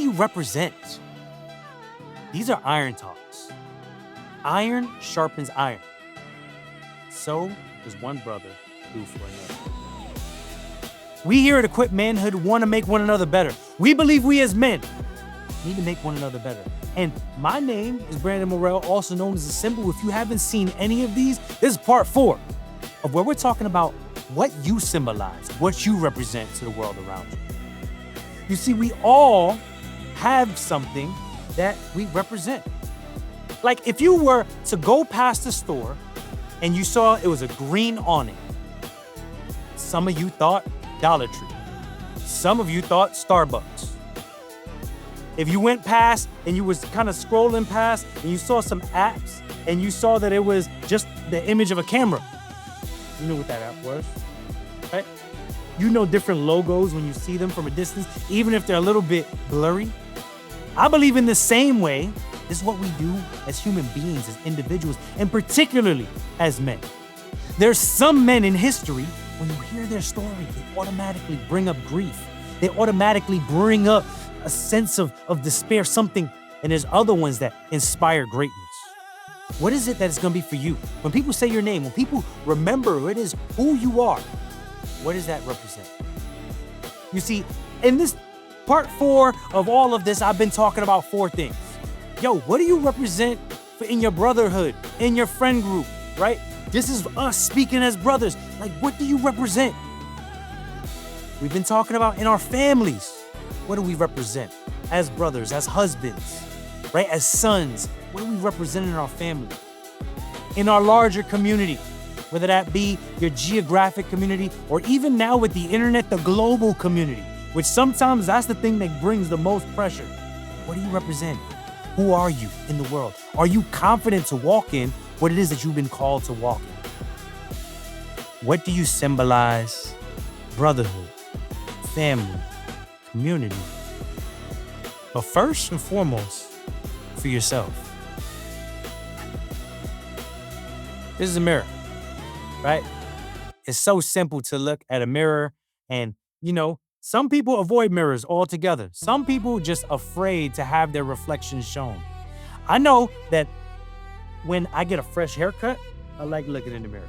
you represent? These are iron talks. Iron sharpens iron. So does one brother do for another. We here at Equip Manhood want to make one another better. We believe we as men need to make one another better. And my name is Brandon Morel, also known as the Symbol. If you haven't seen any of these, this is part 4 of where we're talking about what you symbolize, what you represent to the world around you. You see, we all have something that we represent. Like if you were to go past the store and you saw it was a green awning, some of you thought Dollar Tree. Some of you thought Starbucks. If you went past and you was kind of scrolling past and you saw some apps and you saw that it was just the image of a camera, you knew what that app was, right? You know different logos when you see them from a distance, even if they're a little bit blurry. I believe in the same way, this is what we do as human beings, as individuals, and particularly as men. There's some men in history, when you hear their story, they automatically bring up grief. They automatically bring up a sense of despair, something, and there's other ones that inspire greatness. What is it that it's gonna be for you? When people say your name, when people remember who it is, who you are, what does that represent? You see, in this part 4 of all of this, I've been talking about 4 things. Yo, what do you represent in your brotherhood, in your friend group, right? This is us speaking as brothers. Like, what do you represent? We've been talking about in our families. What do we represent as brothers, as husbands, right? As sons, what do we represent in our family? In our larger community, whether that be your geographic community or even now with the internet, the global community, which sometimes that's the thing that brings the most pressure. What do you represent? Who are you in the world? Are you confident to walk in what it is that you've been called to walk in? What do you symbolize? Brotherhood, family, community. But first and foremost, for yourself. This is a mirror, right? It's so simple to look at a mirror and, some people avoid mirrors altogether. Some people just afraid to have their reflection shown. I know that when I get a fresh haircut, I like looking in the mirror.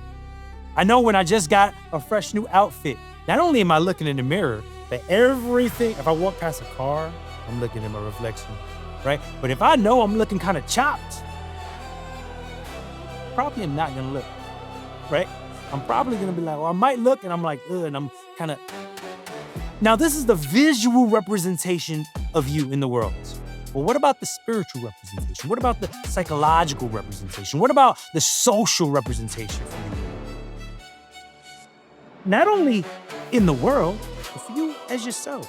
I know when I just got a fresh new outfit, not only am I looking in the mirror, but everything, if I walk past a car, I'm looking at my reflection, right? But if I know I'm looking kind of chopped, probably am not gonna look, right? I'm probably gonna be like, well, I might look and I'm like, ugh, and I'm kind of. Now, this is the visual representation of you in the world. Well, what about the spiritual representation? What about the psychological representation? What about the social representation for you? Not only in the world, but for you as yourself.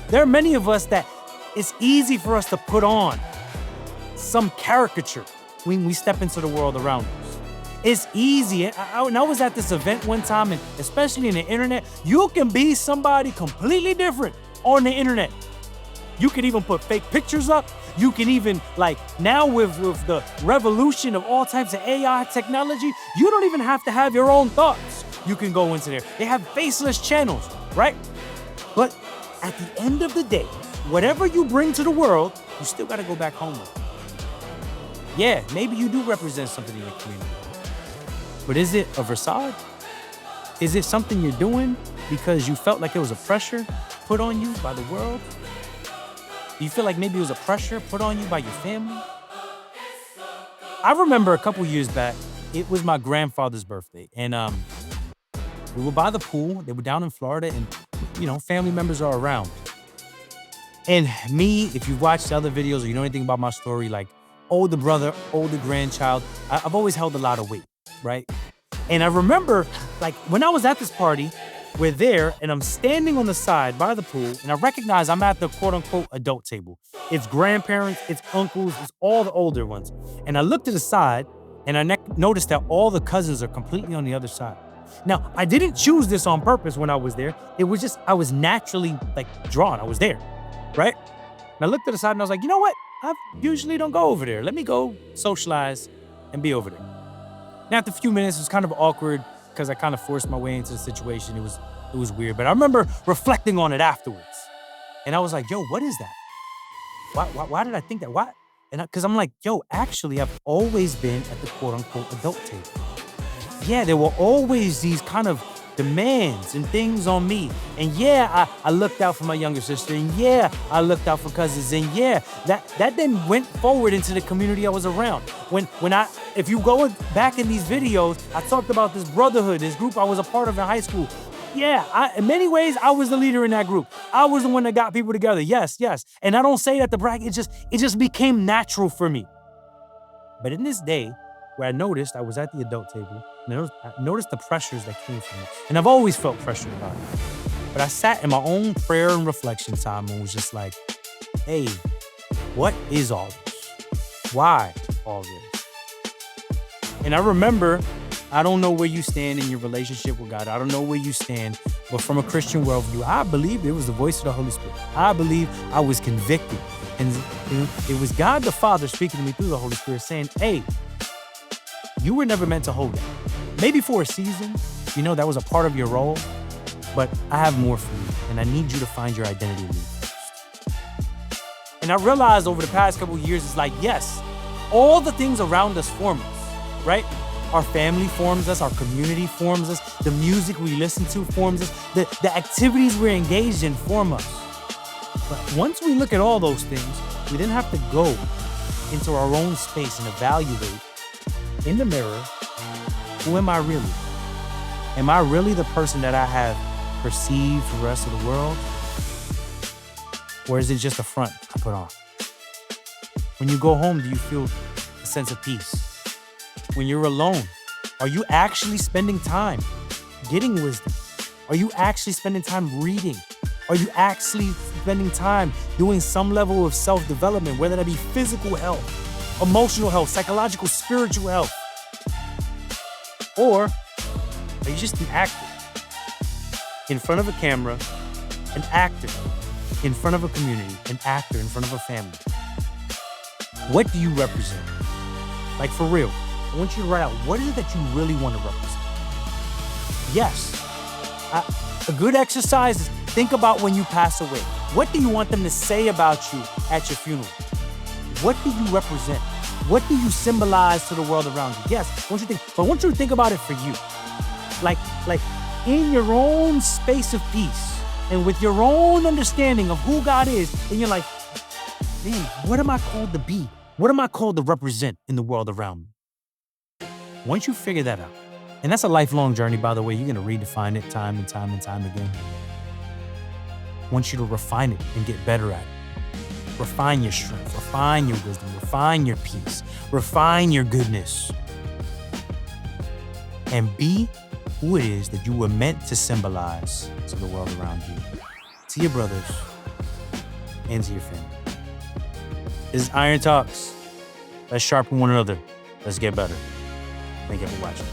There are many of us that it's easy for us to put on some caricature when we step into the world around us. It's easy. I was at this event one time, and especially in the internet, you can be somebody completely different on the internet. You can even put fake pictures up. You can even, now with the revolution of all types of AI technology, you don't even have to have your own thoughts. You can go into there. They have faceless channels, right? But at the end of the day, whatever you bring to the world, you still got to go back home with. Yeah, maybe you do represent something in your community. But is it a facade? Is it something you're doing because you felt like it was a pressure put on you by the world? Do you feel like maybe it was a pressure put on you by your family? I remember a couple years back, it was my grandfather's birthday. And we were by the pool. They were down in Florida and, family members are around. And me, if you've watched other videos or you know anything about my story, like older brother, older grandchild, I've always held a lot of weight. Right? And I remember, when I was at this party, we're there, and I'm standing on the side by the pool, and I recognize I'm at the quote-unquote adult table. It's grandparents, it's uncles, it's all the older ones. And I looked to the side, and I noticed that all the cousins are completely on the other side. Now, I didn't choose this on purpose when I was there. It was just, I was naturally, drawn. I was there, right? And I looked to the side, and I was like, you know what? I usually don't go over there. Let me go socialize and be over there. Now, after a few minutes, it was kind of awkward because I kind of forced my way into the situation. It was weird, but I remember reflecting on it afterwards. And I was like, yo, what is that? Why did I think that? Why? And because I'm like, yo, actually, I've always been at the quote unquote adult table. Yeah, there were always these kind of demands and things on me. And yeah, I looked out for my younger sister. And yeah, I looked out for cousins. And yeah, that then went forward into the community I was around. If you go back in these videos, I talked about this brotherhood, this group I was a part of in high school. Yeah, in many ways, I was the leader in that group. I was the one that got people together. Yes. And I don't say that to brag. It just became natural for me. But in this day, where I noticed I was at the adult table, and I noticed the pressures that came from it. And I've always felt pressured about it. But I sat in my own prayer and reflection time and was just like, hey, what is all this? Why all this? And I remember, I don't know where you stand in your relationship with God. I don't know where you stand, but from a Christian worldview, I believe it was the voice of the Holy Spirit. I believe I was convicted. And it was God the Father speaking to me through the Holy Spirit saying, hey, you were never meant to hold that. Maybe for a season, that was a part of your role, but I have more for you, and I need you to find your identity in me first. And I realized over the past couple of years, it's like, yes, all the things around us form us, right? Our family forms us, our community forms us, the music we listen to forms us, the activities we're engaged in form us. But once we look at all those things, we then have to go into our own space and evaluate in the mirror, who am I really? Am I really the person that I have perceived for the rest of the world? Or is it just a front I put on? When you go home, do you feel a sense of peace? When you're alone, are you actually spending time getting wisdom? Are you actually spending time reading? Are you actually spending time doing some level of self-development, whether that be physical health, emotional health, psychological, spiritual health? Or are you just an actor in front of a camera, an actor in front of a community, an actor in front of a family? What do you represent? Like, for real, I want you to write out, what is it that you really want to represent? Yes, a good exercise is think about when you pass away. What do you want them to say about you at your funeral? What do you represent? What do you symbolize to the world around you? Yes, I want you to think about it for you. Like in your own space of peace and with your own understanding of who God is, and you're like, man, what am I called to be? What am I called to represent in the world around me? Once you figure that out, and that's a lifelong journey, by the way, you're going to redefine it time and time and time again. I want you to refine it and get better at it. Refine your strength, refine your wisdom, refine your peace, refine your goodness. And be who it is that you were meant to symbolize to the world around you, to your brothers, and to your family. This is Iron Talks. Let's sharpen one another. Let's get better. Thank you for watching.